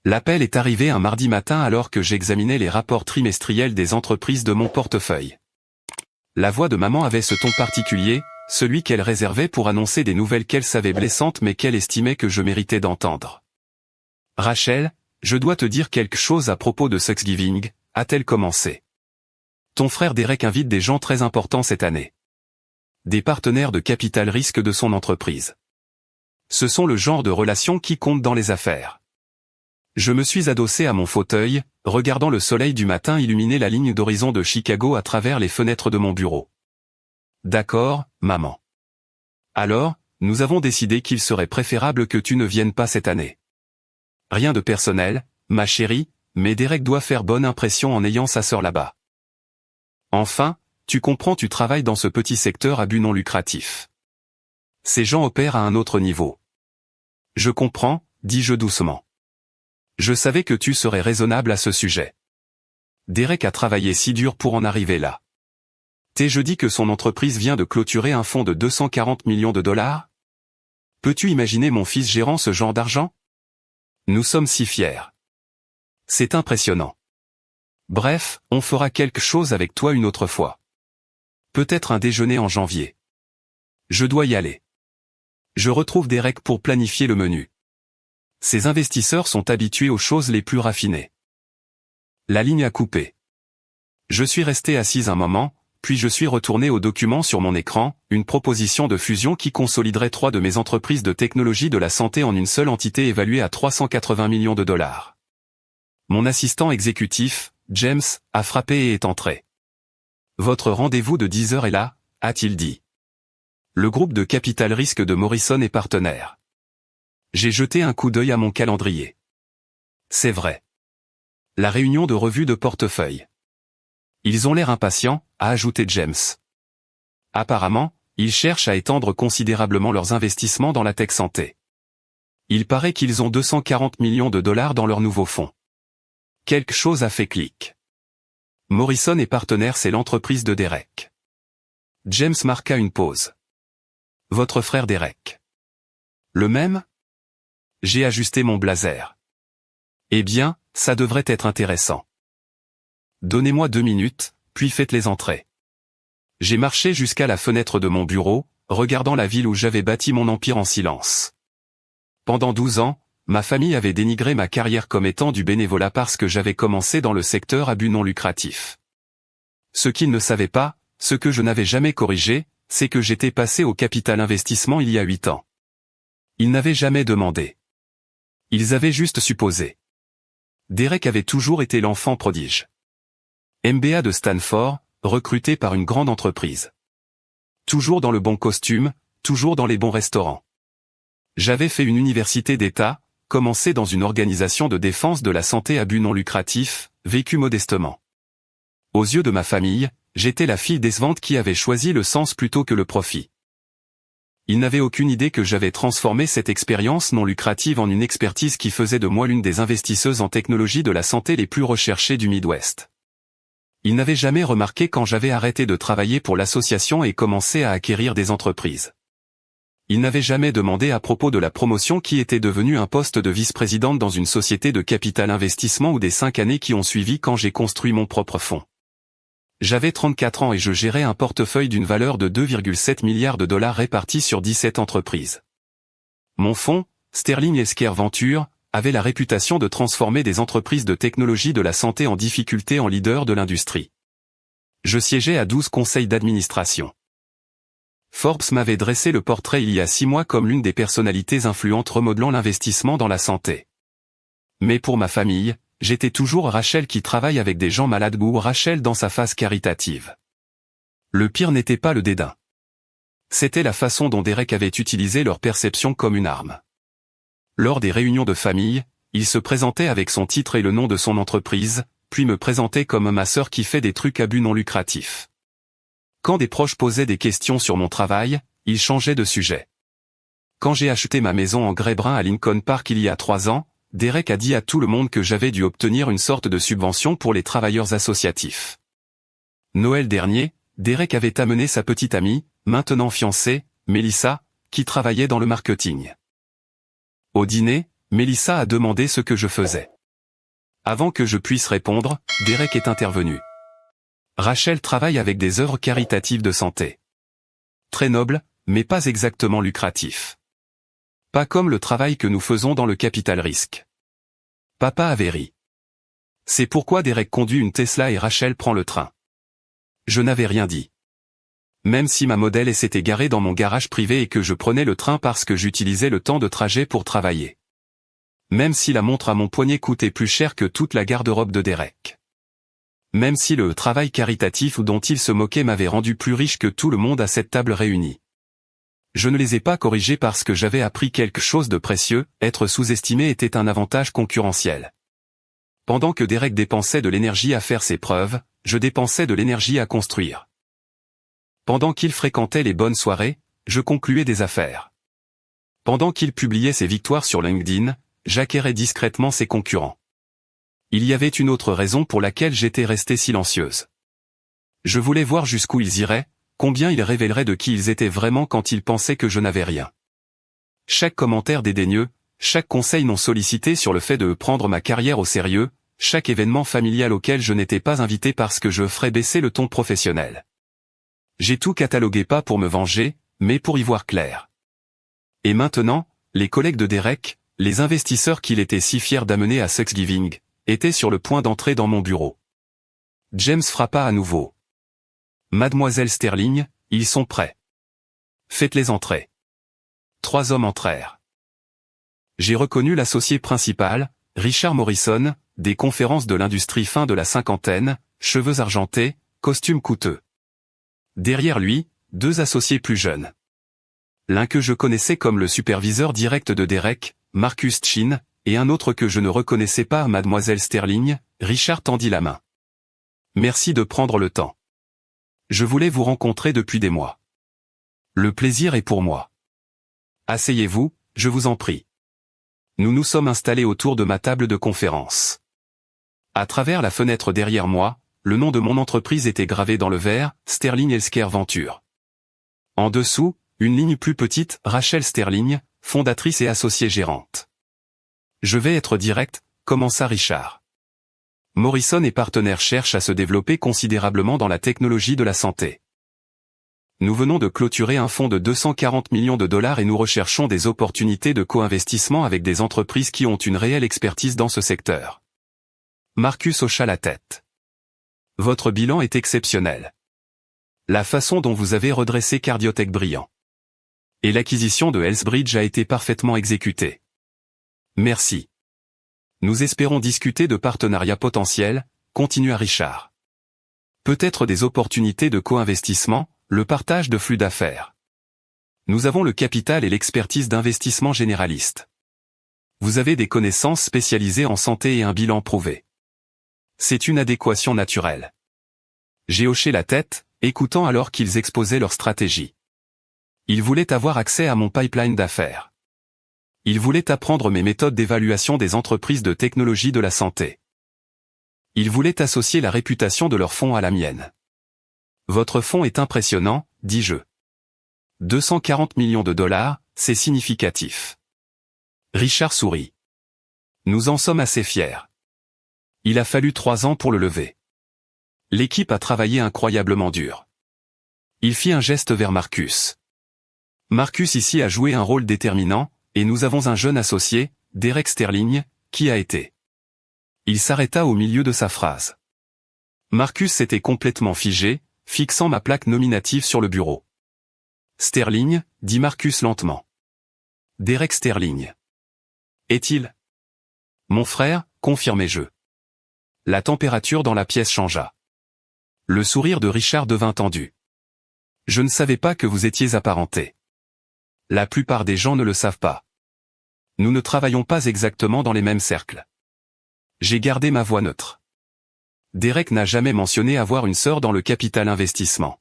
L'appel est arrivé un mardi matin alors que j'examinais les rapports trimestriels des entreprises de mon portefeuille. La voix de maman avait ce ton particulier, celui qu'elle réservait pour annoncer des nouvelles qu'elle savait blessantes mais qu'elle estimait que je méritais d'entendre. « Rachel, je dois te dire quelque chose à propos de Thanksgiving, a-t-elle commencé. Ton frère Derek invite des gens très importants cette année. Des partenaires de capital risque de son entreprise. Ce sont le genre de relations qui comptent dans les affaires. » Je me suis adossé à mon fauteuil, regardant le soleil du matin illuminer la ligne d'horizon de Chicago à travers les fenêtres de mon bureau. « D'accord, maman. Alors, nous avons décidé qu'il serait préférable que tu ne viennes pas cette année. Rien de personnel, ma chérie, mais Derek doit faire bonne impression en ayant sa sœur là-bas. Enfin, tu comprends, tu travailles dans ce petit secteur à but non lucratif. Ces gens opèrent à un autre niveau. Je comprends, dis-je doucement. Je savais que tu serais raisonnable à ce sujet. Derek a travaillé si dur pour en arriver là. Je dis que son entreprise vient de clôturer un fonds de 240 millions de dollars? Peux-tu imaginer mon fils gérant ce genre d'argent? Nous sommes si fiers. C'est impressionnant. Bref, on fera quelque chose avec toi une autre fois. Peut-être un déjeuner en janvier. Je dois y aller. Je retrouve Derek pour planifier le menu. Ces investisseurs sont habitués aux choses les plus raffinées. La ligne a coupé. Je suis resté assise un moment, puis je suis retourné au document sur mon écran, une proposition de fusion qui consoliderait 3 de mes entreprises de technologie de la santé en une seule entité évaluée à 380 millions de dollars. Mon assistant exécutif, James, a frappé et est entré. Votre rendez-vous de 10 heures est là, a-t-il dit. Le groupe de capital risque de Morrison est partenaire. J'ai jeté un coup d'œil à mon calendrier. C'est vrai. La réunion de revue de portefeuille. Ils ont l'air impatients, a ajouté James. Apparemment, ils cherchent à étendre considérablement leurs investissements dans la tech santé. Il paraît qu'ils ont 240 millions de dollars dans leur nouveau fonds. Quelque chose a fait clic. Morrison est partenaire, c'est l'entreprise de Derek. James marqua une pause. Votre frère Derek. Le même? J'ai ajusté mon blazer. Eh bien, ça devrait être intéressant. Donnez-moi 2 minutes, puis faites les entrées. J'ai marché jusqu'à la fenêtre de mon bureau, regardant la ville où j'avais bâti mon empire en silence. Pendant 12 ans, ma famille avait dénigré ma carrière comme étant du bénévolat parce que j'avais commencé dans le secteur à but non lucratif. Ce qu'ils ne savaient pas, ce que je n'avais jamais corrigé, c'est que j'étais passé au capital investissement il y a 8 ans. Ils n'avaient jamais demandé. Ils avaient juste supposé. Derek avait toujours été l'enfant prodige. MBA de Stanford, recruté par une grande entreprise. Toujours dans le bon costume, toujours dans les bons restaurants. J'avais fait une université d'État, commencé dans une organisation de défense de la santé à but non lucratif, vécu modestement. Aux yeux de ma famille, j'étais la fille décevante qui avait choisi le sens plutôt que le profit. Ils n'avaient aucune idée que j'avais transformé cette expérience non lucrative en une expertise qui faisait de moi l'une des investisseuses en technologie de la santé les plus recherchées du Midwest. Ils n'avaient jamais remarqué quand j'avais arrêté de travailler pour l'association et commencé à acquérir des entreprises. Ils n'avaient jamais demandé à propos de la promotion qui était devenue un poste de vice-présidente dans une société de capital investissement ou des 5 années qui ont suivi quand j'ai construit mon propre fonds. J'avais 34 ans et je gérais un portefeuille d'une valeur de 2,7 milliards de dollars répartis sur 17 entreprises. Mon fonds, Sterling Healthcare Venture, avait la réputation de transformer des entreprises de technologie de la santé en difficulté en leader de l'industrie. Je siégeais à 12 conseils d'administration. Forbes m'avait dressé le portrait il y a 6 mois comme l'une des personnalités influentes remodelant l'investissement dans la santé. Mais pour ma famille, j'étais toujours Rachel qui travaille avec des gens malades ou Rachel dans sa phase caritative. Le pire n'était pas le dédain. C'était la façon dont Derek avait utilisé leur perception comme une arme. Lors des réunions de famille, il se présentait avec son titre et le nom de son entreprise, puis me présentait comme ma sœur qui fait des trucs à but non lucratif. Quand des proches posaient des questions sur mon travail, il changeait de sujet. Quand j'ai acheté ma maison en grès brun à Lincoln Park il y a 3 ans, Derek a dit à tout le monde que j'avais dû obtenir une sorte de subvention pour les travailleurs associatifs. Noël dernier, Derek avait amené sa petite amie, maintenant fiancée, Melissa, qui travaillait dans le marketing. Au dîner, Mélissa a demandé ce que je faisais. Avant que je puisse répondre, Derek est intervenu. Rachel travaille avec des œuvres caritatives de santé. Très noble, mais pas exactement lucratif. Pas comme le travail que nous faisons dans le capital risque. Papa avait ri. C'est pourquoi Derek conduit une Tesla et Rachel prend le train. Je n'avais rien dit. Même si ma modèle s'était garée dans mon garage privé et que je prenais le train parce que j'utilisais le temps de trajet pour travailler. Même si la montre à mon poignet coûtait plus cher que toute la garde-robe de Derek. Même si le travail caritatif dont il se moquait m'avait rendu plus riche que tout le monde à cette table réunie. Je ne les ai pas corrigés parce que j'avais appris quelque chose de précieux, être sous-estimé était un avantage concurrentiel. Pendant que Derek dépensait de l'énergie à faire ses preuves, je dépensais de l'énergie à construire. Pendant qu'il fréquentait les bonnes soirées, je concluais des affaires. Pendant qu'il publiait ses victoires sur LinkedIn, j'acquérais discrètement ses concurrents. Il y avait une autre raison pour laquelle j'étais restée silencieuse. Je voulais voir jusqu'où ils iraient, combien ils révéleraient de qui ils étaient vraiment quand ils pensaient que je n'avais rien. Chaque commentaire dédaigneux, chaque conseil non sollicité sur le fait de prendre ma carrière au sérieux, chaque événement familial auquel je n'étais pas invité parce que je ferais baisser le ton professionnel. J'ai tout catalogué pas pour me venger, mais pour y voir clair. Et maintenant, les collègues de Derek, les investisseurs qu'il était si fier d'amener à Thanksgiving, étaient sur le point d'entrer dans mon bureau. James frappa à nouveau. Mademoiselle Sterling, ils sont prêts. Faites-les entrer. 3 hommes entrèrent. J'ai reconnu l'associé principal, Richard Morrison, des conférences de l'industrie fin de la cinquantaine, cheveux argentés, costume coûteux. Derrière lui, 2 associés plus jeunes. L'un que je connaissais comme le superviseur direct de Derek, Marcus Chin, et un autre que je ne reconnaissais pas, Mademoiselle Sterling. Richard tendit la main. Merci de prendre le temps. Je voulais vous rencontrer depuis des mois. Le plaisir est pour moi. Asseyez-vous, je vous en prie. Nous nous sommes installés autour de ma table de conférence. À travers la fenêtre derrière moi, le nom de mon entreprise était gravé dans le verre, Sterling Healthcare Venture. En dessous, une ligne plus petite, Rachel Sterling, fondatrice et associée gérante. Je vais être direct, commença Richard. Morrison et partenaires cherchent à se développer considérablement dans la technologie de la santé. Nous venons de clôturer un fonds de 240 millions de dollars et nous recherchons des opportunités de co-investissement avec des entreprises qui ont une réelle expertise dans ce secteur. Marcus hocha la tête. Votre bilan est exceptionnel. La façon dont vous avez redressé Cardiotech brillant. Et l'acquisition de Healthbridge a été parfaitement exécutée. Merci. Nous espérons discuter de partenariats potentiels, continua Richard. Peut-être des opportunités de co-investissement, le partage de flux d'affaires. Nous avons le capital et l'expertise d'investissement généraliste. Vous avez des connaissances spécialisées en santé et un bilan prouvé. C'est une adéquation naturelle. J'ai hoché la tête, écoutant alors qu'ils exposaient leur stratégie. Ils voulaient avoir accès à mon pipeline d'affaires. Ils voulaient apprendre mes méthodes d'évaluation des entreprises de technologie de la santé. Ils voulaient associer la réputation de leur fonds à la mienne. Votre fonds est impressionnant, dis-je. 240 millions de dollars, c'est significatif. Richard sourit. Nous en sommes assez fiers. Il a fallu 3 ans pour le lever. L'équipe a travaillé incroyablement dur. Il fit un geste vers Marcus. Marcus ici a joué un rôle déterminant, et nous avons un jeune associé, Derek Sterling, qui a été. Il s'arrêta au milieu de sa phrase. Marcus s'était complètement figé, fixant ma plaque nominative sur le bureau. Sterling, dit Marcus lentement. Derek Sterling. Est-il? Mon frère, confirmai-je. La température dans la pièce changea. Le sourire de Richard devint tendu. Je ne savais pas que vous étiez apparentés. La plupart des gens ne le savent pas. Nous ne travaillons pas exactement dans les mêmes cercles. J'ai gardé ma voix neutre. Derek n'a jamais mentionné avoir une sœur dans le capital investissement.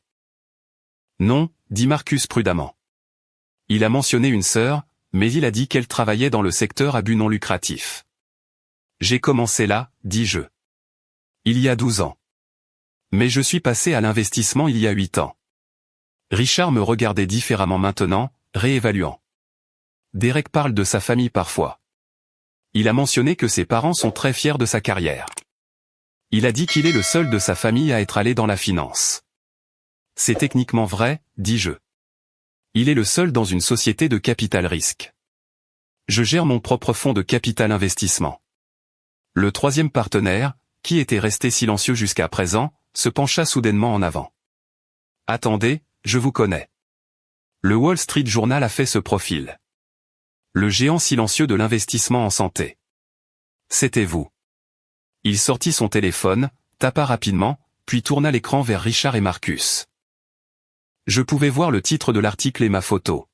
Non, dit Marcus prudemment. Il a mentionné une sœur, mais il a dit qu'elle travaillait dans le secteur à but non lucratif. J'ai commencé là, dis-je. Il y a 12 ans. Mais je suis passé à l'investissement il y a 8 ans. Richard me regardait différemment maintenant, réévaluant. Derek parle de sa famille parfois. Il a mentionné que ses parents sont très fiers de sa carrière. Il a dit qu'il est le seul de sa famille à être allé dans la finance. C'est techniquement vrai, dis-je. Il est le seul dans une société de capital risque. Je gère mon propre fonds de capital investissement. Le troisième partenaire, qui était resté silencieux jusqu'à présent, se pencha soudainement en avant. Attendez, je vous connais. Le Wall Street Journal a fait ce profil. Le géant silencieux de l'investissement en santé. C'était vous. Il sortit son téléphone, tapa rapidement, puis tourna l'écran vers Richard et Marcus. Je pouvais voir le titre de l'article et ma photo.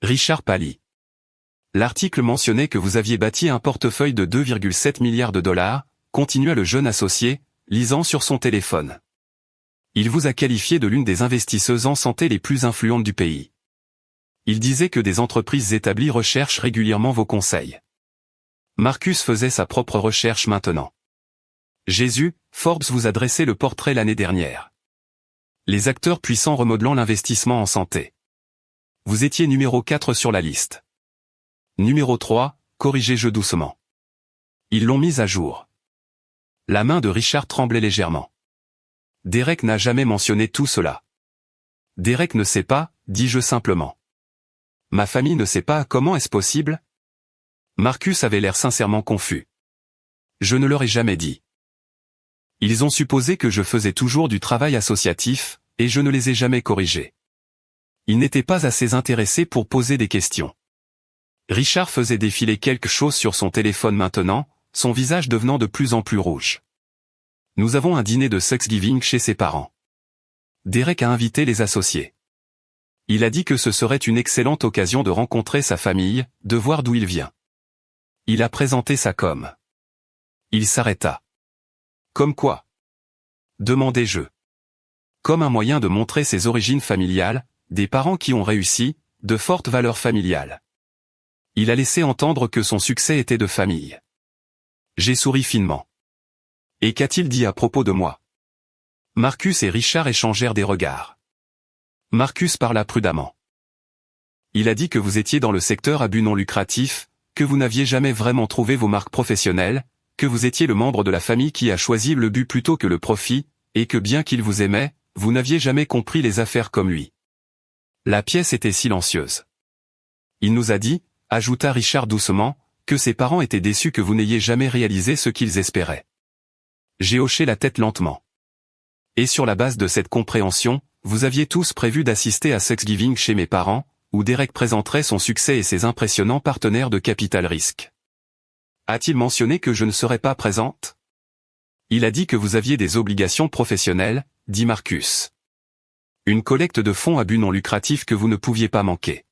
Richard pâlit. L'article mentionnait que vous aviez bâti un portefeuille de 2,7 milliards de dollars, continua le jeune associé, lisant sur son téléphone. Il vous a qualifié de l'une des investisseuses en santé les plus influentes du pays. Il disait que des entreprises établies recherchent régulièrement vos conseils. Marcus faisait sa propre recherche maintenant. Jésus, Forbes vous a dressé le portrait l'année dernière. Les acteurs puissants remodelant l'investissement en santé. Vous étiez numéro 4 sur la liste. Numéro 3, corrigez-je doucement. Ils l'ont mise à jour. La main de Richard tremblait légèrement. Derek n'a jamais mentionné tout cela. Derek ne sait pas, dis-je simplement. Ma famille ne sait pas, comment est-ce possible? Marcus avait l'air sincèrement confus. Je ne leur ai jamais dit. Ils ont supposé que je faisais toujours du travail associatif, et je ne les ai jamais corrigés. Ils n'étaient pas assez intéressés pour poser des questions. Richard faisait défiler quelque chose sur son téléphone maintenant, son visage devenant de plus en plus rouge. Nous avons un dîner de Thanksgiving chez ses parents. Derek a invité les associés. Il a dit que ce serait une excellente occasion de rencontrer sa famille, de voir d'où il vient. Il a présenté sa com. Il s'arrêta. Comme quoi? Demandai-je. Comme un moyen de montrer ses origines familiales, des parents qui ont réussi, de fortes valeurs familiales. Il a laissé entendre que son succès était de famille. J'ai souri finement. Et qu'a-t-il dit à propos de moi? Marcus et Richard échangèrent des regards. Marcus parla prudemment. Il a dit que vous étiez dans le secteur à but non lucratif, que vous n'aviez jamais vraiment trouvé vos marques professionnelles, que vous étiez le membre de la famille qui a choisi le but plutôt que le profit, et que bien qu'il vous aimait, vous n'aviez jamais compris les affaires comme lui. La pièce était silencieuse. Il nous a dit, ajouta Richard doucement, que ses parents étaient déçus que vous n'ayez jamais réalisé ce qu'ils espéraient. J'ai hoché la tête lentement. Et sur la base de cette compréhension, vous aviez tous prévu d'assister à Thanksgiving chez mes parents, où Derek présenterait son succès et ses impressionnants partenaires de capital risque. A-t-il mentionné que je ne serais pas présente? Il a dit que vous aviez des obligations professionnelles, dit Marcus. Une collecte de fonds à but non lucratif que vous ne pouviez pas manquer.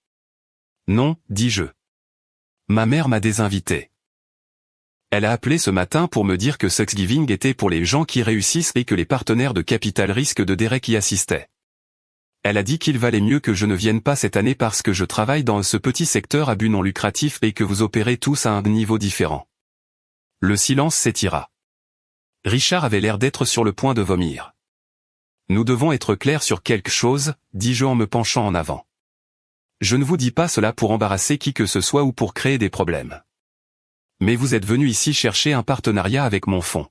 Non, dis-je. Ma mère m'a désinvité. Elle a appelé ce matin pour me dire que Thanksgiving était pour les gens qui réussissent et que les partenaires de capital risque de Derek y assistaient. Elle a dit qu'il valait mieux que je ne vienne pas cette année parce que je travaille dans ce petit secteur à but non lucratif et que vous opérez tous à un niveau différent. Le silence s'étira. Richard avait l'air d'être sur le point de vomir. Nous devons être clairs sur quelque chose, dis-je en me penchant en avant. Je ne vous dis pas cela pour embarrasser qui que ce soit ou pour créer des problèmes. Mais vous êtes venu ici chercher un partenariat avec mon fonds.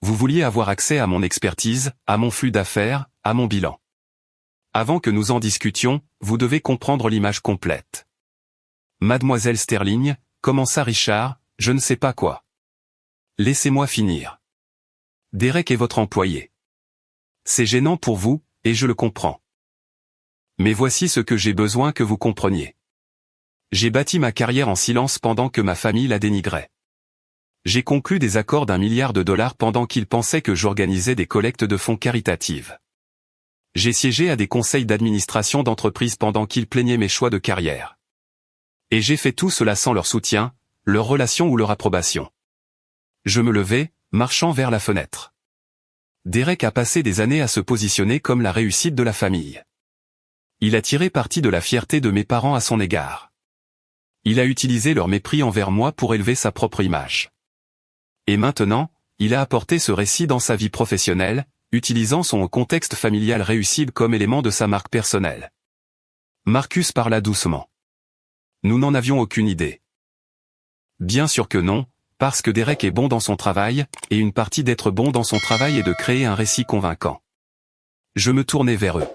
Vous vouliez avoir accès à mon expertise, à mon flux d'affaires, à mon bilan. Avant que nous en discutions, vous devez comprendre l'image complète. Mademoiselle Sterling, commença Richard, je ne sais pas quoi. Laissez-moi finir. Derek est votre employé. C'est gênant pour vous, et je le comprends. Mais voici ce que j'ai besoin que vous compreniez. J'ai bâti ma carrière en silence pendant que ma famille la dénigrait. J'ai conclu des accords d'1 milliard de dollars pendant qu'ils pensaient que j'organisais des collectes de fonds caritatives. J'ai siégé à des conseils d'administration d'entreprises pendant qu'ils plaignaient mes choix de carrière. Et j'ai fait tout cela sans leur soutien, leur relation ou leur approbation. Je me levai, marchant vers la fenêtre. Derek a passé des années à se positionner comme la réussite de la famille. Il a tiré parti de la fierté de mes parents à son égard. Il a utilisé leur mépris envers moi pour élever sa propre image. Et maintenant, il a apporté ce récit dans sa vie professionnelle, utilisant son contexte familial réussi comme élément de sa marque personnelle. Marcus parla doucement. Nous n'en avions aucune idée. Bien sûr que non, parce que Derek est bon dans son travail, et une partie d'être bon dans son travail est de créer un récit convaincant. Je me tournais vers eux.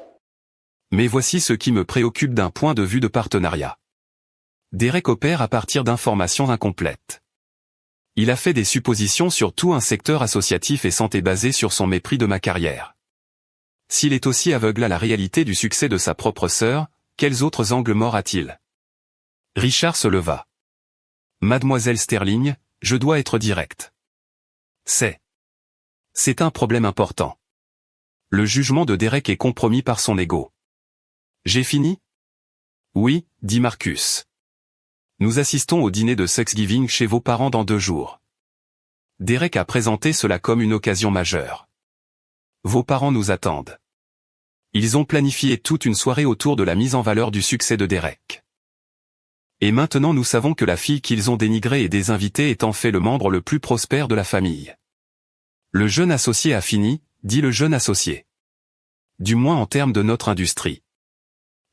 Mais voici ce qui me préoccupe d'un point de vue de partenariat. Derek opère à partir d'informations incomplètes. Il a fait des suppositions sur tout un secteur associatif et santé basé sur son mépris de ma carrière. S'il est aussi aveugle à la réalité du succès de sa propre sœur, quels autres angles morts a-t-il? Richard se leva. Mademoiselle Sterling, je dois être direct. C'est un problème important. Le jugement de Derek est compromis par son ego. J'ai fini? Oui, dit Marcus. Nous assistons au dîner de Thanksgiving chez vos parents dans 2 jours. Derek a présenté cela comme une occasion majeure. Vos parents nous attendent. Ils ont planifié toute une soirée autour de la mise en valeur du succès de Derek. Et maintenant nous savons que la fille qu'ils ont dénigrée et désinvitée est en fait le membre le plus prospère de la famille. Le jeune associé a fini, dit le jeune associé. Du moins en termes de notre industrie.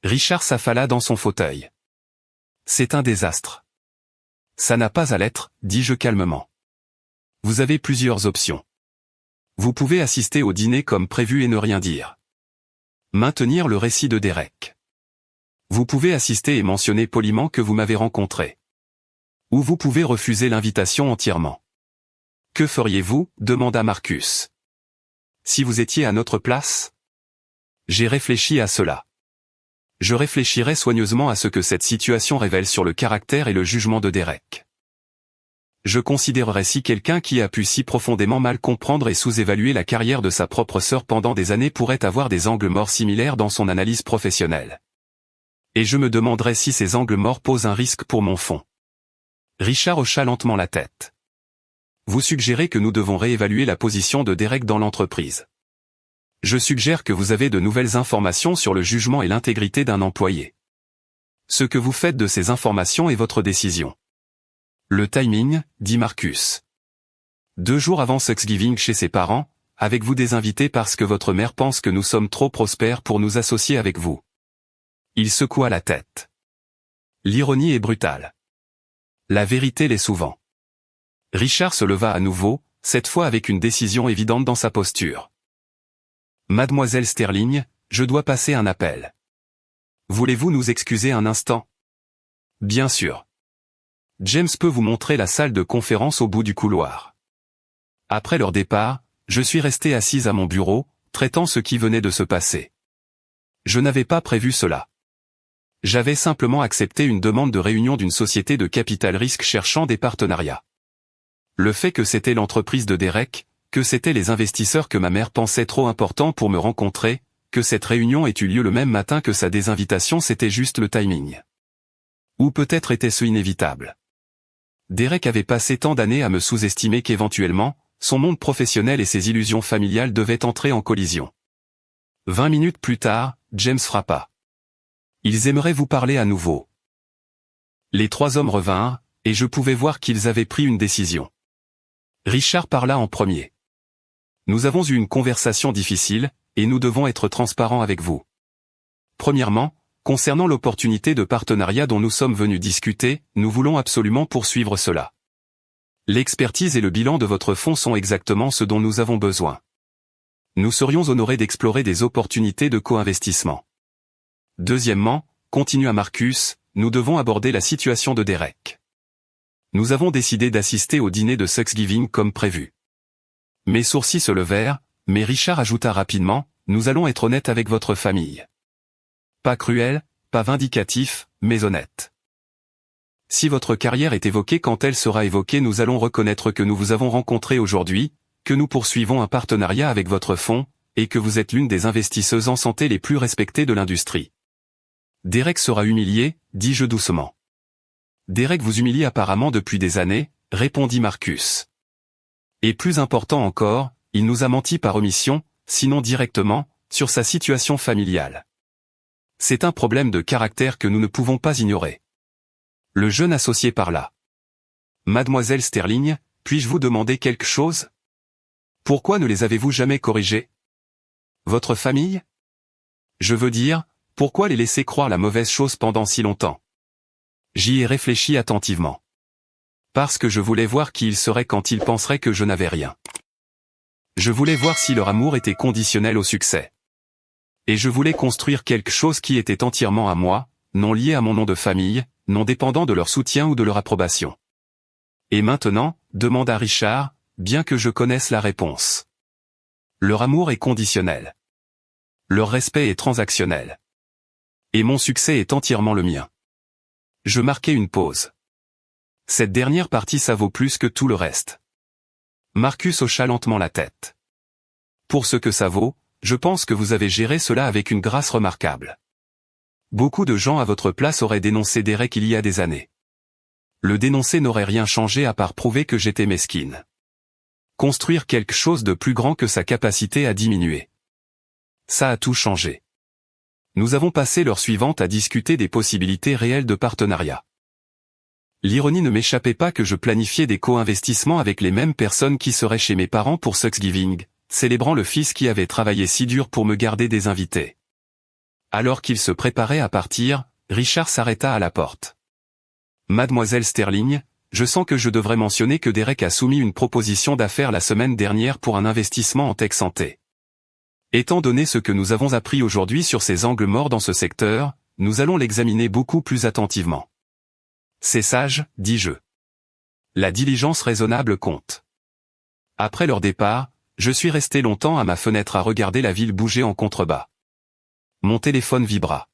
Richard s'affala dans son fauteuil. C'est un désastre. Ça n'a pas à l'être, dis-je calmement. Vous avez plusieurs options. Vous pouvez assister au dîner comme prévu et ne rien dire. Maintenir le récit de Derek. Vous pouvez assister et mentionner poliment que vous m'avez rencontré. Ou vous pouvez refuser l'invitation entièrement. Que feriez-vous? Demanda Marcus. Si vous étiez à notre place? J'ai réfléchi à cela. Je réfléchirai soigneusement à ce que cette situation révèle sur le caractère et le jugement de Derek. Je considérerais si quelqu'un qui a pu si profondément mal comprendre et sous-évaluer la carrière de sa propre sœur pendant des années pourrait avoir des angles morts similaires dans son analyse professionnelle. Et je me demanderais si ces angles morts posent un risque pour mon fonds. Richard hocha lentement la tête. Vous suggérez que nous devons réévaluer la position de Derek dans l'entreprise. Je suggère que vous avez de nouvelles informations sur le jugement et l'intégrité d'un employé. Ce que vous faites de ces informations est votre décision. Le timing, dit Marcus. 2 jours avant Thanksgiving chez ses parents, avec-vous des invités parce que votre mère pense que nous sommes trop prospères pour nous associer avec vous. Il secoua la tête. L'ironie est brutale. La vérité l'est souvent. Richard se leva à nouveau, cette fois avec une décision évidente dans sa posture. Mademoiselle Sterling, je dois passer un appel. Voulez-vous nous excuser un instant? Bien sûr. James peut vous montrer la salle de conférence au bout du couloir. Après leur départ, je suis resté assise à mon bureau, traitant ce qui venait de se passer. Je n'avais pas prévu cela. J'avais simplement accepté une demande de réunion d'une société de capital risque cherchant des partenariats. Le fait que c'était l'entreprise de Derek, que c'étaient les investisseurs que ma mère pensait trop importants pour me rencontrer, que cette réunion ait eu lieu le même matin que sa désinvitation, c'était juste le timing. Ou peut-être était-ce inévitable. Derek avait passé tant d'années à me sous-estimer qu'éventuellement, son monde professionnel et ses illusions familiales devaient entrer en collision. 20 minutes plus tard, James frappa. Ils aimeraient vous parler à nouveau. Les 3 hommes revinrent, et je pouvais voir qu'ils avaient pris une décision. Richard parla en premier. Nous avons eu une conversation difficile, et nous devons être transparents avec vous. Premièrement, concernant l'opportunité de partenariat dont nous sommes venus discuter, nous voulons absolument poursuivre cela. L'expertise et le bilan de votre fonds sont exactement ce dont nous avons besoin. Nous serions honorés d'explorer des opportunités de co-investissement. Deuxièmement, continua Marcus, nous devons aborder la situation de Derek. Nous avons décidé d'assister au dîner de Thanksgiving comme prévu. Mes sourcils se levèrent, mais Richard ajouta rapidement, nous allons être honnêtes avec votre famille. Pas cruel, pas vindicatif, mais honnête. Si votre carrière est évoquée quand elle sera évoquée, nous allons reconnaître que nous vous avons rencontré aujourd'hui, que nous poursuivons un partenariat avec votre fonds, et que vous êtes l'une des investisseuses en santé les plus respectées de l'industrie. Derek sera humilié, dis-je doucement. Derek vous humilie apparemment depuis des années, répondit Marcus. Et plus important encore, il nous a menti par omission, sinon directement, sur sa situation familiale. C'est un problème de caractère que nous ne pouvons pas ignorer. Le jeune associé parla. Mademoiselle Sterling, puis-je vous demander quelque chose? Pourquoi ne les avez-vous jamais corrigés? Votre famille? Je veux dire, pourquoi les laisser croire la mauvaise chose pendant si longtemps? J'y ai réfléchi attentivement. Parce que je voulais voir qui ils seraient quand ils penseraient que je n'avais rien. Je voulais voir si leur amour était conditionnel au succès. Et je voulais construire quelque chose qui était entièrement à moi, non lié à mon nom de famille, non dépendant de leur soutien ou de leur approbation. Et maintenant, demanda Richard, bien que je connaisse la réponse. Leur amour est conditionnel. Leur respect est transactionnel. Et mon succès est entièrement le mien. Je marquai une pause. Cette dernière partie ça vaut plus que tout le reste. Marcus hocha lentement la tête. Pour ce que ça vaut, je pense que vous avez géré cela avec une grâce remarquable. Beaucoup de gens à votre place auraient dénoncé Derek il y a des années. Le dénoncer n'aurait rien changé à part prouver que j'étais mesquine. Construire quelque chose de plus grand que sa capacité à diminuer. Ça a tout changé. Nous avons passé l'heure suivante à discuter des possibilités réelles de partenariat. L'ironie ne m'échappait pas que je planifiais des co-investissements avec les mêmes personnes qui seraient chez mes parents pour Thanksgiving, célébrant le fils qui avait travaillé si dur pour me garder des invités. Alors qu'il se préparait à partir, Richard s'arrêta à la porte. Mademoiselle Sterling, je sens que je devrais mentionner que Derek a soumis une proposition d'affaires la semaine dernière pour un investissement en tech santé. Étant donné ce que nous avons appris aujourd'hui sur ces angles morts dans ce secteur, nous allons l'examiner beaucoup plus attentivement. C'est sage, dis-je. La diligence raisonnable compte. Après leur départ, je suis resté longtemps à ma fenêtre à regarder la ville bouger en contrebas. Mon téléphone vibra.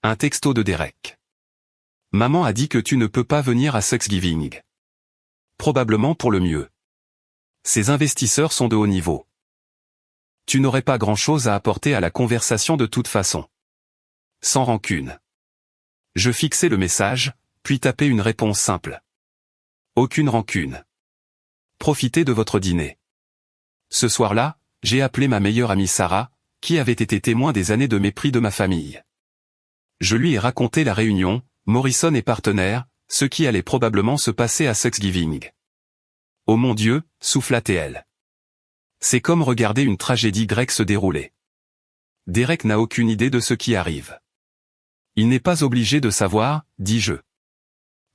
Un texto de Derek. Maman a dit que tu ne peux pas venir à Thanksgiving. Probablement pour le mieux. Ces investisseurs sont de haut niveau. Tu n'aurais pas grand-chose à apporter à la conversation de toute façon. Sans rancune. Je fixai le message, puis tapai une réponse simple. Aucune rancune. Profitez de votre dîner. Ce soir-là, j'ai appelé ma meilleure amie Sarah, qui avait été témoin des années de mépris de ma famille. Je lui ai raconté la réunion, Morrison et partenaires, ce qui allait probablement se passer à Thanksgiving. Oh mon Dieu, souffla-t-elle. C'est comme regarder une tragédie grecque se dérouler. Derek n'a aucune idée de ce qui arrive. Il n'est pas obligé de savoir, dis-je.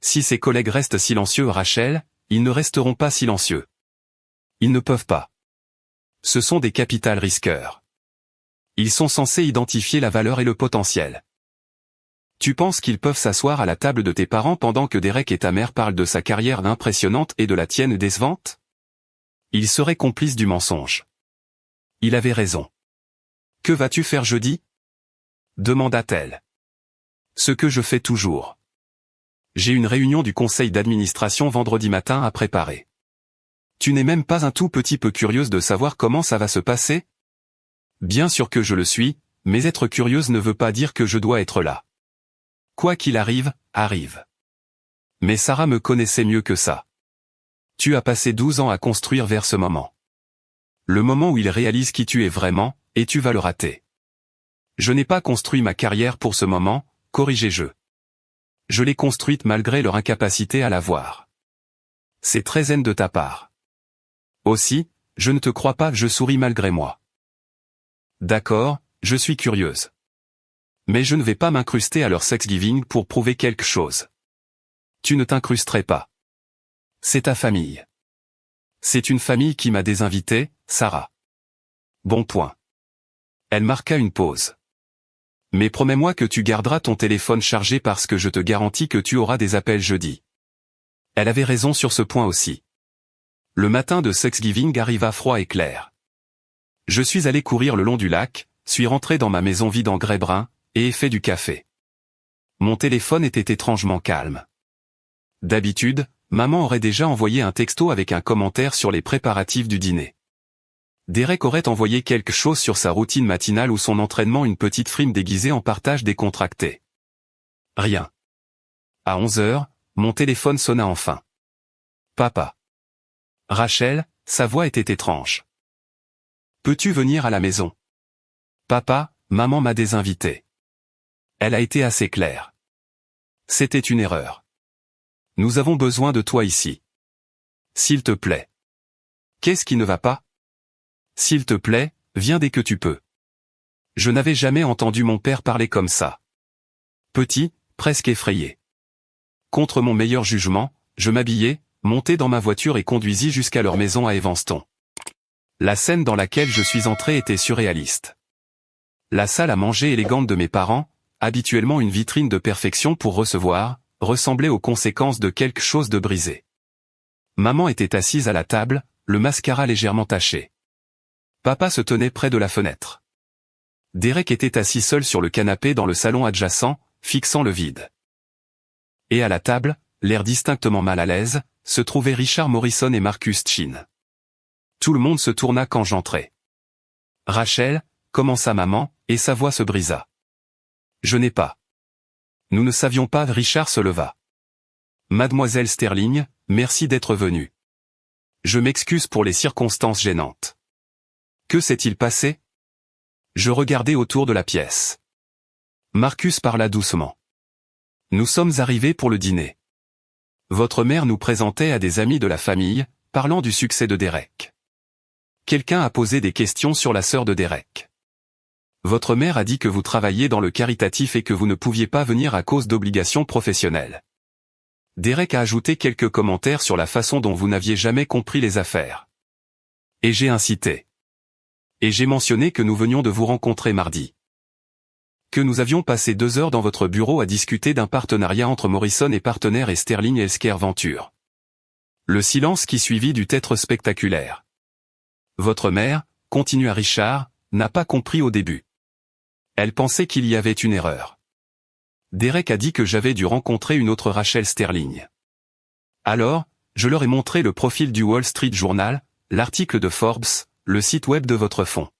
Si ses collègues restent silencieux, Rachel, ils ne resteront pas silencieux. Ils ne peuvent pas. Ce sont des capital risqueurs. Ils sont censés identifier la valeur et le potentiel. Tu penses qu'ils peuvent s'asseoir à la table de tes parents pendant que Derek et ta mère parlent de sa carrière impressionnante et de la tienne décevante? Ils seraient complices du mensonge. Il avait raison. Que vas-tu faire jeudi? Demanda-t-elle. Ce que je fais toujours. J'ai une réunion du conseil d'administration vendredi matin à préparer. Tu n'es même pas un tout petit peu curieuse de savoir comment ça va se passer? Bien sûr que je le suis, mais être curieuse ne veut pas dire que je dois être là. Quoi qu'il arrive, arrive. Mais Sarah me connaissait mieux que ça. Tu as passé 12 ans à construire vers ce moment. Le moment où il réalise qui tu es vraiment, et tu vas le rater. Je n'ai pas construit ma carrière pour ce moment, corrigez-je. Je l'ai construite malgré leur incapacité à la voir. C'est très zen de ta part. Aussi, je ne te crois pas, je souris malgré moi. D'accord, je suis curieuse. Mais je ne vais pas m'incruster à leur Thanksgiving pour prouver quelque chose. Tu ne t'incrusterais pas. C'est ta famille. C'est une famille qui m'a désinvité, Sarah. Bon point. Elle marqua une pause. Mais promets-moi que tu garderas ton téléphone chargé parce que je te garantis que tu auras des appels jeudi. Elle avait raison sur ce point aussi. Le matin de Thanksgiving arriva froid et clair. Je suis allé courir le long du lac, suis rentré dans ma maison vide en grès brun, et ai fait du café. Mon téléphone était étrangement calme. D'habitude, maman aurait déjà envoyé un texto avec un commentaire sur les préparatifs du dîner. Derek aurait envoyé quelque chose sur sa routine matinale ou son entraînement, une petite frime déguisée en partage décontracté. Rien. À 11 heures, mon téléphone sonna enfin. Papa. Rachel, sa voix était étrange. Peux-tu venir à la maison? Papa, maman m'a désinvité. Elle a été assez claire. C'était une erreur. Nous avons besoin de toi ici. S'il te plaît. Qu'est-ce qui ne va pas? S'il te plaît, viens dès que tu peux. Je n'avais jamais entendu mon père parler comme ça. Petit, presque effrayé. Contre mon meilleur jugement, je m'habillai, montai dans ma voiture et conduisis jusqu'à leur maison à Evanston. La scène dans laquelle je suis entré était surréaliste. La salle à manger élégante de mes parents, habituellement une vitrine de perfection pour recevoir, ressemblait aux conséquences de quelque chose de brisé. Maman était assise à la table, le mascara légèrement taché. Papa se tenait près de la fenêtre. Derek était assis seul sur le canapé dans le salon adjacent, fixant le vide. Et à la table, l'air distinctement mal à l'aise, se trouvaient Richard Morrison et Marcus Chin. Tout le monde se tourna quand j'entrai. « Rachel », commença maman, et sa voix se brisa. « Je n'ai pas. » Nous ne savions pas. Richard se leva. « Mademoiselle Sterling, merci d'être venue. Je m'excuse pour les circonstances gênantes. » Que s'est-il passé? Je regardai autour de la pièce. Marcus parla doucement. « Nous sommes arrivés pour le dîner. Votre mère nous présentait à des amis de la famille, parlant du succès de Derek. Quelqu'un a posé des questions sur la sœur de Derek. Votre mère a dit que vous travailliez dans le caritatif et que vous ne pouviez pas venir à cause d'obligations professionnelles. Derek a ajouté quelques commentaires sur la façon dont vous n'aviez jamais compris les affaires. Et j'ai incité. Et j'ai mentionné que nous venions de vous rencontrer mardi. Que nous avions passé 2 heures dans votre bureau à discuter d'un partenariat entre Morrison et Partenaires et Sterling Healthcare Venture. Le silence qui suivit dut être spectaculaire. Votre mère, continua Richard, n'a pas compris au début. Elle pensait qu'il y avait une erreur. Derek a dit que j'avais dû rencontrer une autre Rachel Sterling. Alors, je leur ai montré le profil du Wall Street Journal, l'article de Forbes, le site web de votre fonds.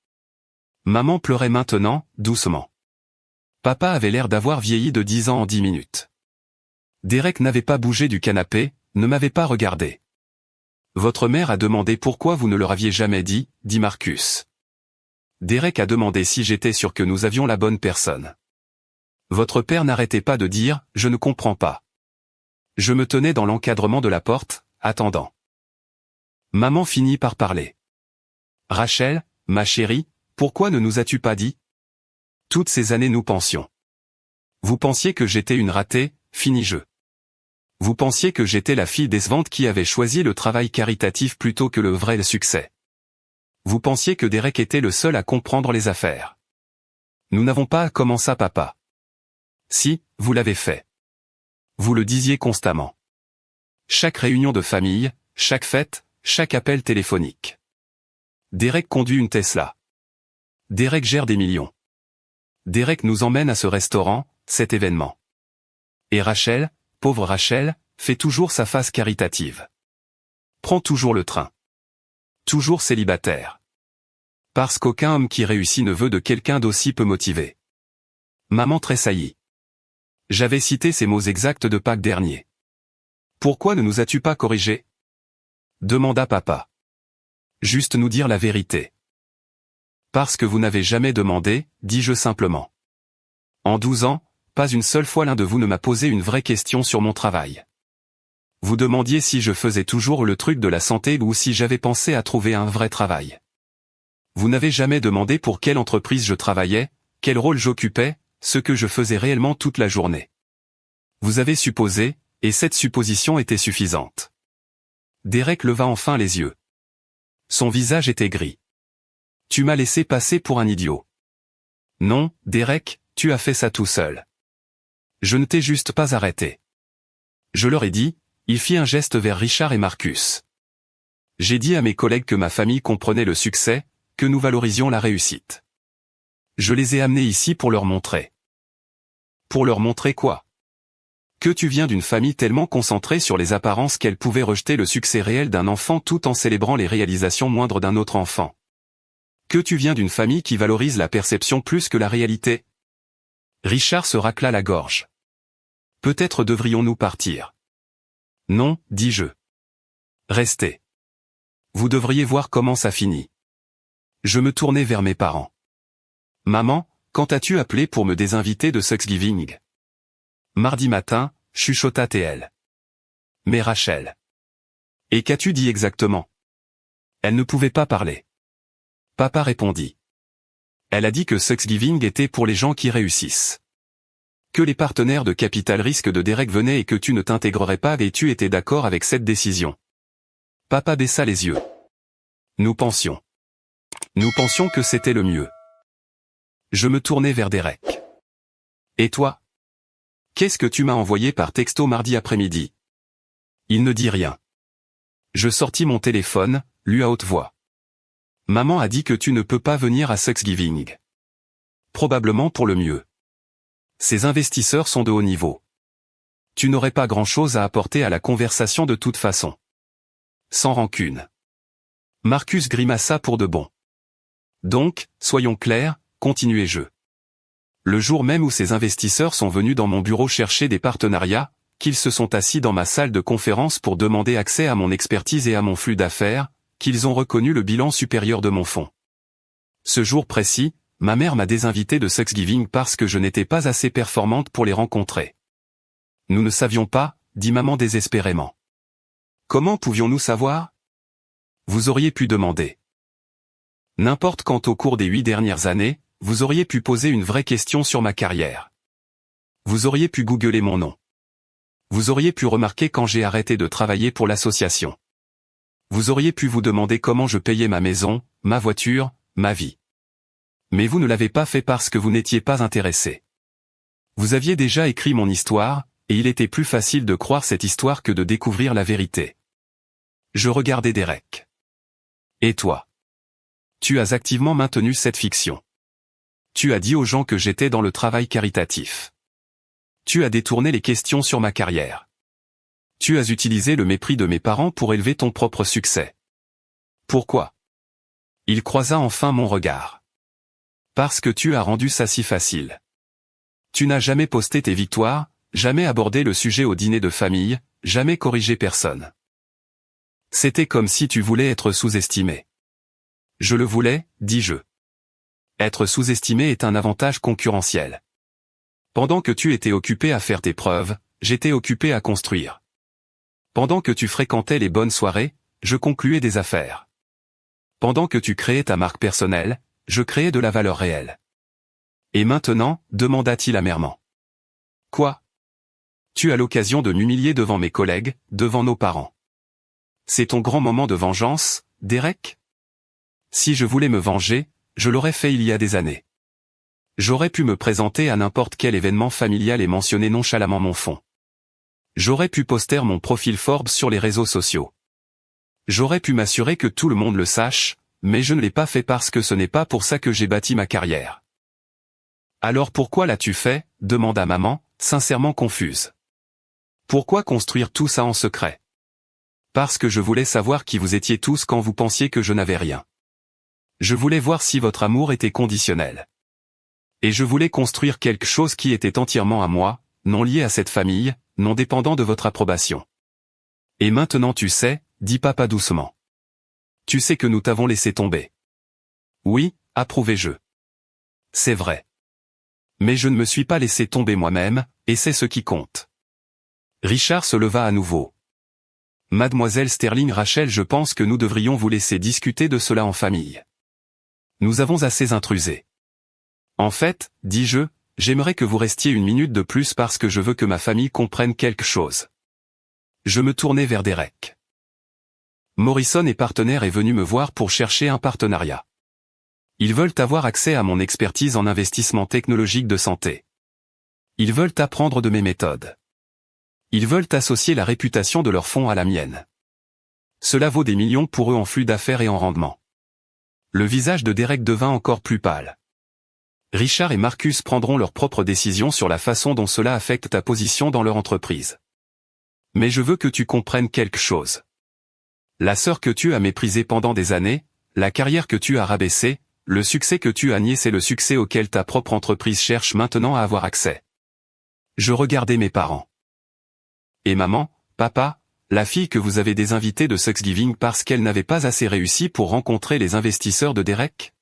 Maman pleurait maintenant, doucement. Papa avait l'air d'avoir vieilli de 10 ans en 10 minutes. Derek n'avait pas bougé du canapé, ne m'avait pas regardé. Votre mère a demandé pourquoi vous ne leur aviez jamais dit, dit Marcus. Derek a demandé si j'étais sûr que nous avions la bonne personne. Votre père n'arrêtait pas de dire, je ne comprends pas. Je me tenais dans l'encadrement de la porte, attendant. Maman finit par parler. Rachel, ma chérie, pourquoi ne nous as-tu pas dit? Toutes ces années nous pensions. Vous pensiez que j'étais une ratée, finis-je. Vous pensiez que j'étais la fille décevante qui avait choisi le travail caritatif plutôt que le vrai succès. Vous pensiez que Derek était le seul à comprendre les affaires. Nous n'avons pas commencé papa. Si, vous l'avez fait. Vous le disiez constamment. Chaque réunion de famille, chaque fête, chaque appel téléphonique. Derek conduit une Tesla. Derek gère des millions. Derek nous emmène à ce restaurant, cet événement. Et Rachel, pauvre Rachel, fait toujours sa face caritative. Prend toujours le train. Toujours célibataire. Parce qu'aucun homme qui réussit ne veut de quelqu'un d'aussi peu motivé. Maman tressaillit. J'avais cité ces mots exacts de Pâques dernier. Pourquoi ne nous as-tu pas corrigés? Demanda papa. Juste nous dire la vérité. Parce que vous n'avez jamais demandé, dis-je simplement. En 12 ans, pas une seule fois l'un de vous ne m'a posé une vraie question sur mon travail. Vous demandiez si je faisais toujours le truc de la santé ou si j'avais pensé à trouver un vrai travail. Vous n'avez jamais demandé pour quelle entreprise je travaillais, quel rôle j'occupais, ce que je faisais réellement toute la journée. Vous avez supposé, et cette supposition était suffisante. Derek leva enfin les yeux. Son visage était gris. Tu m'as laissé passer pour un idiot. Non, Derek, tu as fait ça tout seul. Je ne t'ai juste pas arrêté. Je leur ai dit, il fit un geste vers Richard et Marcus. J'ai dit à mes collègues que ma famille comprenait le succès, que nous valorisions la réussite. Je les ai amenés ici pour leur montrer. Pour leur montrer quoi? Que tu viens d'une famille tellement concentrée sur les apparences qu'elle pouvait rejeter le succès réel d'un enfant tout en célébrant les réalisations moindres d'un autre enfant. Que tu viens d'une famille qui valorise la perception plus que la réalité. Richard se racla la gorge. Peut-être devrions-nous partir. Non, dis-je. Restez. Vous devriez voir comment ça finit. Je me tournai vers mes parents. Maman, quand as-tu appelé pour me désinviter de Thanksgiving? Mardi matin, chuchota TL. Mais Rachel. Et qu'as-tu dit exactement? Elle ne pouvait pas parler. Papa répondit. Elle a dit que Thanksgiving était pour les gens qui réussissent. Que les partenaires de capital risque de Derek venaient et que tu ne t'intégrerais pas et tu étais d'accord avec cette décision. Papa baissa les yeux. Nous pensions que c'était le mieux. Je me tournai vers Derek. Et toi? Qu'est-ce que tu m'as envoyé par texto mardi après-midi? Il ne dit rien. Je sortis mon téléphone, lus à haute voix. Maman a dit que tu ne peux pas venir à Thanksgiving. Probablement pour le mieux. Ces investisseurs sont de haut niveau. Tu n'aurais pas grand-chose à apporter à la conversation de toute façon. Sans rancune. Marcus grimaça pour de bon. Donc, soyons clairs, continuai-je. Le jour même où ces investisseurs sont venus dans mon bureau chercher des partenariats, qu'ils se sont assis dans ma salle de conférence pour demander accès à mon expertise et à mon flux d'affaires, qu'ils ont reconnu le bilan supérieur de mon fonds. Ce jour précis, ma mère m'a désinvité de Thanksgiving parce que je n'étais pas assez performante pour les rencontrer. Nous ne savions pas, dit maman désespérément. Comment pouvions-nous savoir? Vous auriez pu demander. N'importe quand au cours des 8 dernières années, vous auriez pu poser une vraie question sur ma carrière. Vous auriez pu googler mon nom. Vous auriez pu remarquer quand j'ai arrêté de travailler pour l'association. Vous auriez pu vous demander comment je payais ma maison, ma voiture, ma vie. Mais vous ne l'avez pas fait parce que vous n'étiez pas intéressé. Vous aviez déjà écrit mon histoire, et il était plus facile de croire cette histoire que de découvrir la vérité. Je regardais Derek. Et toi? Tu as activement maintenu cette fiction. Tu as dit aux gens que j'étais dans le travail caritatif. Tu as détourné les questions sur ma carrière. Tu as utilisé le mépris de mes parents pour élever ton propre succès. Pourquoi? Il croisa enfin mon regard. Parce que tu as rendu ça si facile. Tu n'as jamais posté tes victoires, jamais abordé le sujet au dîner de famille, jamais corrigé personne. C'était comme si tu voulais être sous-estimé. Je le voulais, dis-je. Être sous-estimé est un avantage concurrentiel. Pendant que tu étais occupé à faire tes preuves, j'étais occupé à construire. Pendant que tu fréquentais les bonnes soirées, je concluais des affaires. Pendant que tu créais ta marque personnelle, je créais de la valeur réelle. Et maintenant, demanda-t-il amèrement. Quoi? Tu as l'occasion de m'humilier devant mes collègues, devant nos parents. C'est ton grand moment de vengeance, Derek? Si je voulais me venger, je l'aurais fait il y a des années. J'aurais pu me présenter à n'importe quel événement familial et mentionner nonchalamment mon fonds. J'aurais pu poster mon profil Forbes sur les réseaux sociaux. J'aurais pu m'assurer que tout le monde le sache, mais je ne l'ai pas fait parce que ce n'est pas pour ça que j'ai bâti ma carrière. Alors pourquoi l'as-tu fait? Demanda maman, sincèrement confuse. Pourquoi construire tout ça en secret? Parce que je voulais savoir qui vous étiez tous quand vous pensiez que je n'avais rien. Je voulais voir si votre amour était conditionnel. Et je voulais construire quelque chose qui était entièrement à moi, non lié à cette famille, non dépendant de votre approbation. Et maintenant tu sais, dit papa doucement. Tu sais que nous t'avons laissé tomber. Oui, approuvai-je. C'est vrai. Mais je ne me suis pas laissé tomber moi-même, et c'est ce qui compte. Richard se leva à nouveau. Mademoiselle Sterling Rachel, je pense que nous devrions vous laisser discuter de cela en famille. Nous avons assez intrusé. En fait, dis-je, j'aimerais que vous restiez une minute de plus parce que je veux que ma famille comprenne quelque chose. Je me tournai vers Derek. Morrison et partenaire est venu me voir pour chercher un partenariat. Ils veulent avoir accès à mon expertise en investissement technologique de santé. Ils veulent apprendre de mes méthodes. Ils veulent associer la réputation de leur fonds à la mienne. Cela vaut des millions pour eux en flux d'affaires et en rendement. Le visage de Derek devint encore plus pâle. Richard et Marcus prendront leurs propres décisions sur la façon dont cela affecte ta position dans leur entreprise. Mais je veux que tu comprennes quelque chose. La sœur que tu as méprisée pendant des années, la carrière que tu as rabaissée, le succès que tu as nié, c'est le succès auquel ta propre entreprise cherche maintenant à avoir accès. Je regardais mes parents. Et maman, papa, la fille que vous avez désinvitée de Thanksgiving parce qu'elle n'avait pas assez réussi pour rencontrer les investisseurs de Derek?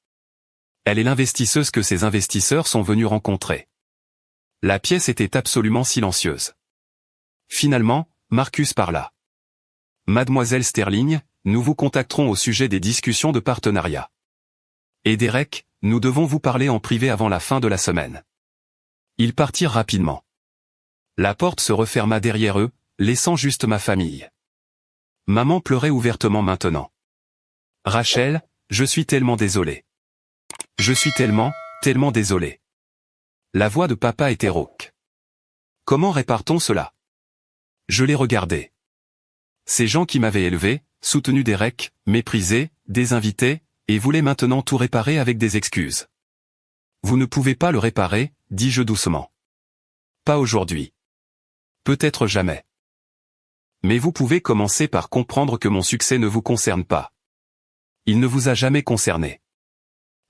Elle est l'investisseuse que ces investisseurs sont venus rencontrer. La pièce était absolument silencieuse. Finalement, Marcus parla. Mademoiselle Sterling, nous vous contacterons au sujet des discussions de partenariat. Et Derek, nous devons vous parler en privé avant la fin de la semaine. Ils partirent rapidement. La porte se referma derrière eux, laissant juste ma famille. Maman pleurait ouvertement maintenant. Rachel, je suis tellement désolé. Je suis tellement désolé. La voix de papa était rauque. Comment répare-t-on cela? Je les regardais. Ces gens qui m'avaient élevé, soutenu Derek, méprisé, désinvité, et voulaient maintenant tout réparer avec des excuses. Vous ne pouvez pas le réparer, dis-je doucement. Pas aujourd'hui. Peut-être jamais. Mais vous pouvez commencer par comprendre que mon succès ne vous concerne pas. Il ne vous a jamais concerné.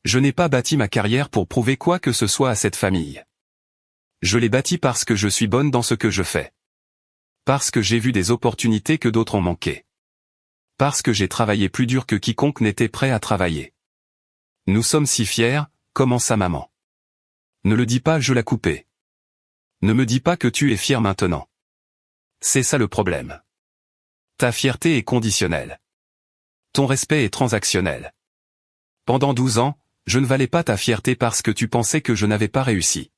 Je n'ai pas bâti ma carrière pour prouver quoi que ce soit à cette famille. Je l'ai bâti parce que je suis bonne dans ce que je fais. Parce que j'ai vu des opportunités que d'autres ont manquées. Parce que j'ai travaillé plus dur que quiconque n'était prêt à travailler. Nous sommes si fiers, commença maman. Ne le dis pas, je l'ai coupé. Ne me dis pas que tu es fier maintenant. C'est ça le problème. Ta fierté est conditionnelle. Ton respect est transactionnel. Pendant 12 ans, je ne valais pas ta fierté parce que tu pensais que je n'avais pas réussi.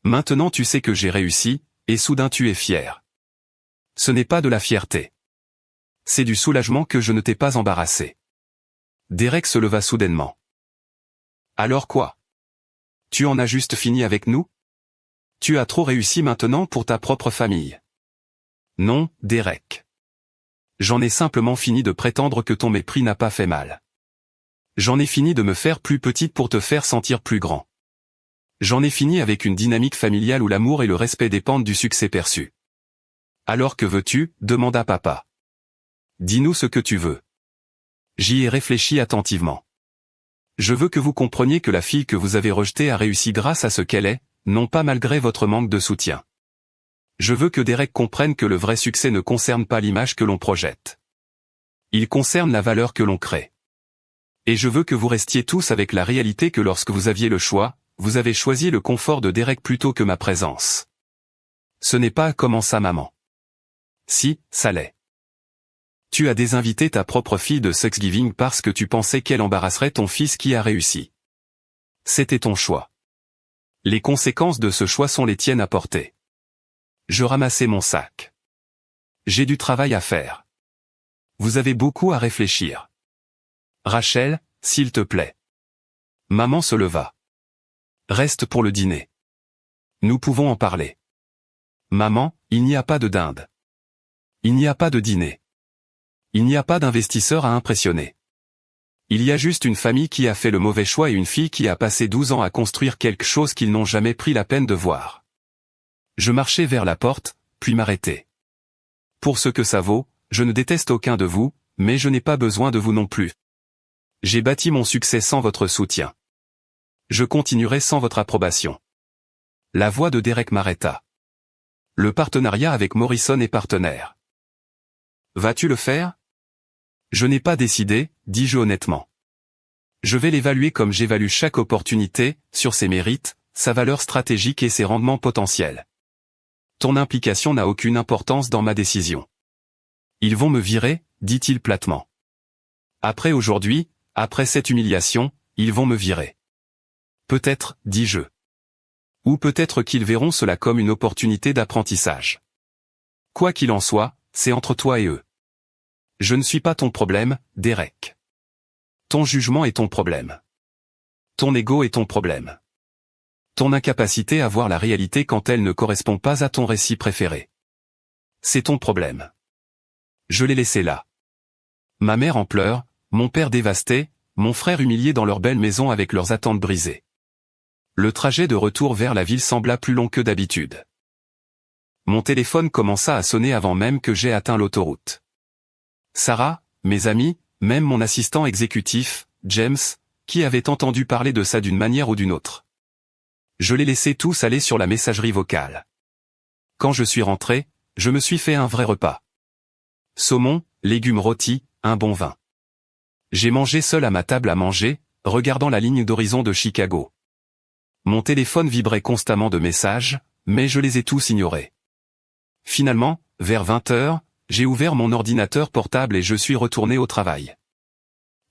Maintenant tu sais que j'ai réussi, et soudain tu es fier. Ce n'est pas de la fierté. C'est du soulagement que je ne t'ai pas embarrassé. Derek se leva soudainement. Alors quoi? Tu en as juste fini avec nous? Tu as trop réussi maintenant pour ta propre famille. Non, Derek. J'en ai simplement fini de prétendre que ton mépris n'a pas fait mal. J'en ai fini de me faire plus petite pour te faire sentir plus grand. J'en ai fini avec une dynamique familiale où l'amour et le respect dépendent du succès perçu. Alors que veux-tu? Demanda papa. Dis-nous ce que tu veux. J'y ai réfléchi attentivement. Je veux que vous compreniez que la fille que vous avez rejetée a réussi grâce à ce qu'elle est, non pas malgré votre manque de soutien. Je veux que Derek comprenne que le vrai succès ne concerne pas l'image que l'on projette. Il concerne la valeur que l'on crée. Et je veux que vous restiez tous avec la réalité que lorsque vous aviez le choix, vous avez choisi le confort de Derek plutôt que ma présence. Ce n'est pas comment ça maman. Si, ça l'est. Tu as désinvité ta propre fille de Thanksgiving parce que tu pensais qu'elle embarrasserait ton fils qui a réussi. C'était ton choix. Les conséquences de ce choix sont les tiennes à porter. Je ramassai mon sac. J'ai du travail à faire. Vous avez beaucoup à réfléchir. Rachel, s'il te plaît. Maman se leva. Reste pour le dîner. Nous pouvons en parler. Maman, il n'y a pas de dinde. Il n'y a pas de dîner. Il n'y a pas d'investisseur à impressionner. Il y a juste une famille qui a fait le mauvais choix et une fille qui a passé 12 ans à construire quelque chose qu'ils n'ont jamais pris la peine de voir. Je marchai vers la porte, puis m'arrêtai. Pour ce que ça vaut, je ne déteste aucun de vous, mais je n'ai pas besoin de vous non plus. J'ai bâti mon succès sans votre soutien. Je continuerai sans votre approbation. La voix de Derek m'arrêta. Le partenariat avec Morrison est partenaire. Vas-tu le faire? Je n'ai pas décidé, dis-je honnêtement. Je vais l'évaluer comme j'évalue chaque opportunité, sur ses mérites, sa valeur stratégique et ses rendements potentiels. Ton implication n'a aucune importance dans ma décision. Ils vont me virer, dit-il platement. Après aujourd'hui, après cette humiliation, ils vont me virer. Peut-être, dis-je. Ou peut-être qu'ils verront cela comme une opportunité d'apprentissage. Quoi qu'il en soit, c'est entre toi et eux. Je ne suis pas ton problème, Derek. Ton jugement est ton problème. Ton ego est ton problème. Ton incapacité à voir la réalité quand elle ne correspond pas à ton récit préféré. C'est ton problème. Je l'ai laissé là. Ma mère en pleurs, mon père dévasté, mon frère humilié dans leur belle maison avec leurs attentes brisées. Le trajet de retour vers la ville sembla plus long que d'habitude. Mon téléphone commença à sonner avant même que j'aie atteint l'autoroute. Sarah, mes amis, même mon assistant exécutif, James, qui avait entendu parler de ça d'une manière ou d'une autre. Je les laissais tous aller sur la messagerie vocale. Quand je suis rentré, je me suis fait un vrai repas. Saumon, légumes rôtis, un bon vin. J'ai mangé seul à ma table à manger, regardant la ligne d'horizon de Chicago. Mon téléphone vibrait constamment de messages, mais je les ai tous ignorés. Finalement, vers 20 heures, j'ai ouvert mon ordinateur portable et je suis retourné au travail.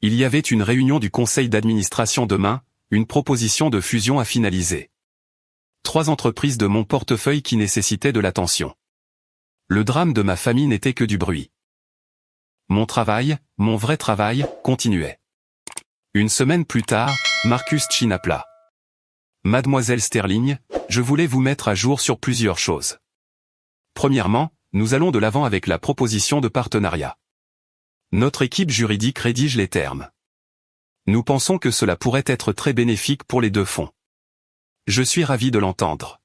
Il y avait une réunion du conseil d'administration demain, une proposition de fusion à finaliser. 3 entreprises de mon portefeuille qui nécessitaient de l'attention. Le drame de ma famille n'était que du bruit. Mon travail, mon vrai travail, continuait. Une semaine plus tard, Marcus Chin appela. Mademoiselle Sterling, je voulais vous mettre à jour sur plusieurs choses. Premièrement, nous allons de l'avant avec la proposition de partenariat. Notre équipe juridique rédige les termes. Nous pensons que cela pourrait être très bénéfique pour les deux fonds. Je suis ravi de l'entendre.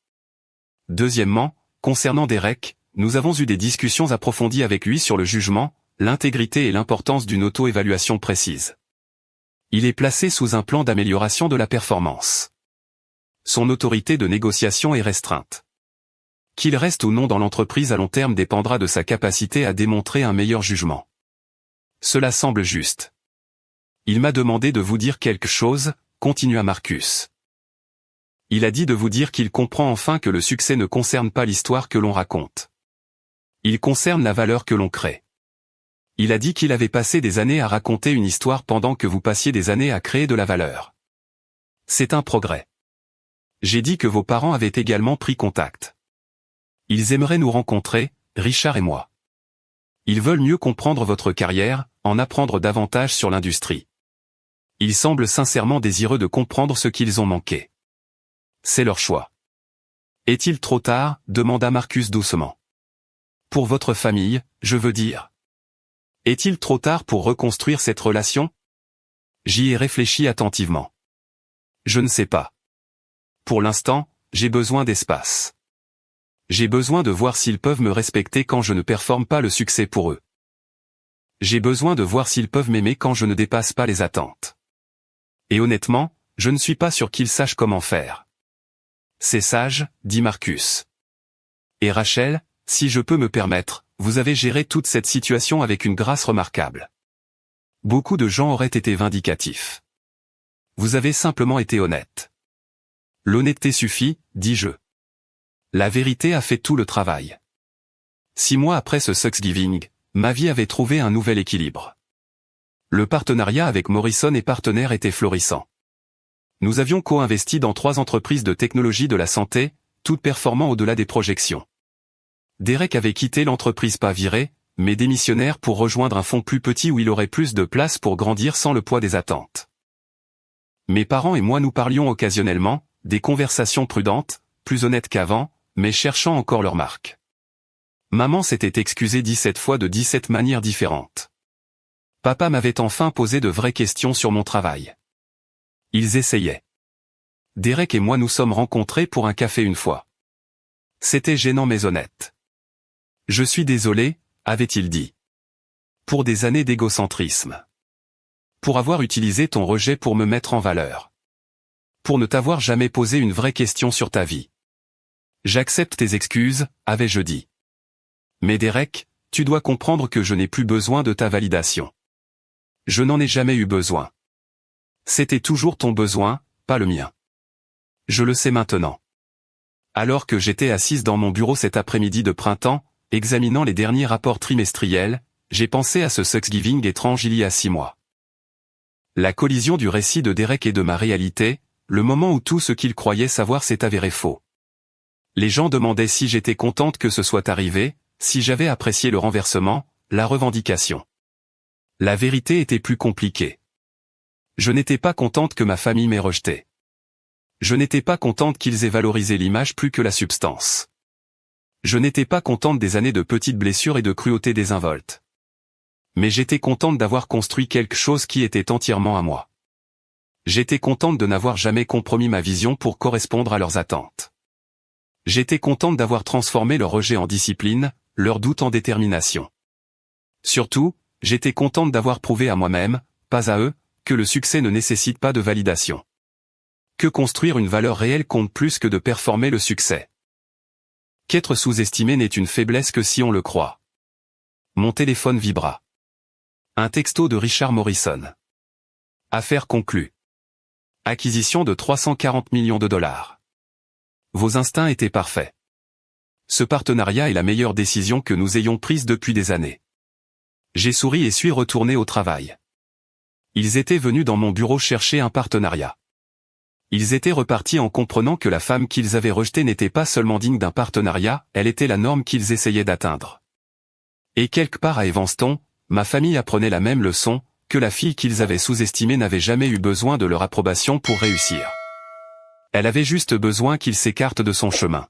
Deuxièmement, concernant Derek, nous avons eu des discussions approfondies avec lui sur le jugement, l'intégrité et l'importance d'une auto-évaluation précise. Il est placé sous un plan d'amélioration de la performance. Son autorité de négociation est restreinte. Qu'il reste ou non dans l'entreprise à long terme dépendra de sa capacité à démontrer un meilleur jugement. Cela semble juste. Il m'a demandé de vous dire quelque chose, continua Marcus. Il a dit de vous dire qu'il comprend enfin que le succès ne concerne pas l'histoire que l'on raconte. Il concerne la valeur que l'on crée. Il a dit qu'il avait passé des années à raconter une histoire pendant que vous passiez des années à créer de la valeur. C'est un progrès. J'ai dit que vos parents avaient également pris contact. Ils aimeraient nous rencontrer, Richard et moi. Ils veulent mieux comprendre votre carrière, en apprendre davantage sur l'industrie. Ils semblent sincèrement désireux de comprendre ce qu'ils ont manqué. C'est leur choix. Est-il trop tard, demanda Marcus doucement. Pour votre famille, je veux dire. Est-il trop tard pour reconstruire cette relation? J'y ai réfléchi attentivement. Je ne sais pas. Pour l'instant, j'ai besoin d'espace. J'ai besoin de voir s'ils peuvent me respecter quand je ne performe pas le succès pour eux. J'ai besoin de voir s'ils peuvent m'aimer quand je ne dépasse pas les attentes. Et honnêtement, je ne suis pas sûr qu'ils sachent comment faire. C'est sage, dit Marcus. Et Rachel, si je peux me permettre, vous avez géré toute cette situation avec une grâce remarquable. Beaucoup de gens auraient été vindicatifs. Vous avez simplement été honnête. L'honnêteté suffit, dis-je. La vérité a fait tout le travail. 6 mois après ce Thanksgiving, ma vie avait trouvé un nouvel équilibre. Le partenariat avec Morrison et partenaires était florissant. Nous avions co-investi dans 3 entreprises de technologie de la santé, toutes performant au-delà des projections. Derek avait quitté l'entreprise pas virée, mais démissionnaire pour rejoindre un fonds plus petit où il aurait plus de place pour grandir sans le poids des attentes. Mes parents et moi nous parlions occasionnellement, des conversations prudentes, plus honnêtes qu'avant, mais cherchant encore leur marque. Maman s'était excusée 17 fois de 17 manières différentes. Papa m'avait enfin posé de vraies questions sur mon travail. Ils essayaient. Derek et moi nous sommes rencontrés pour un café une fois. C'était gênant mais honnête. Je suis désolé, avait-il dit. Pour des années d'égocentrisme. Pour avoir utilisé ton rejet pour me mettre en valeur. Pour ne t'avoir jamais posé une vraie question sur ta vie. J'accepte tes excuses, avais-je dit. Mais Derek, tu dois comprendre que je n'ai plus besoin de ta validation. Je n'en ai jamais eu besoin. C'était toujours ton besoin, pas le mien. Je le sais maintenant. Alors que j'étais assise dans mon bureau cet après-midi de printemps, examinant les derniers rapports trimestriels, j'ai pensé à ce Thanksgiving étrange il y a 6 mois. La collision du récit de Derek et de ma réalité, le moment où tout ce qu'il croyait savoir s'est avéré faux. Les gens demandaient si j'étais contente que ce soit arrivé, si j'avais apprécié le renversement, la revendication. La vérité était plus compliquée. Je n'étais pas contente que ma famille m'ait rejeté. Je n'étais pas contente qu'ils aient valorisé l'image plus que la substance. Je n'étais pas contente des années de petites blessures et de cruauté désinvolte. Mais j'étais contente d'avoir construit quelque chose qui était entièrement à moi. J'étais contente de n'avoir jamais compromis ma vision pour correspondre à leurs attentes. J'étais contente d'avoir transformé leur rejet en discipline, leur doute en détermination. Surtout, j'étais contente d'avoir prouvé à moi-même, pas à eux, que le succès ne nécessite pas de validation. Que construire une valeur réelle compte plus que de performer le succès. Qu'être sous-estimé n'est une faiblesse que si on le croit. Mon téléphone vibra. Un texto de Richard Morrison. Affaire conclue. Acquisition de 340 millions de dollars. Vos instincts étaient parfaits. Ce partenariat est la meilleure décision que nous ayons prise depuis des années. J'ai souri et suis retourné au travail. Ils étaient venus dans mon bureau chercher un partenariat. Ils étaient repartis en comprenant que la femme qu'ils avaient rejetée n'était pas seulement digne d'un partenariat, elle était la norme qu'ils essayaient d'atteindre. Et quelque part à Evanston, ma famille apprenait la même leçon, que la fille qu'ils avaient sous-estimée n'avait jamais eu besoin de leur approbation pour réussir. Elle avait juste besoin qu'ils s'écartent de son chemin.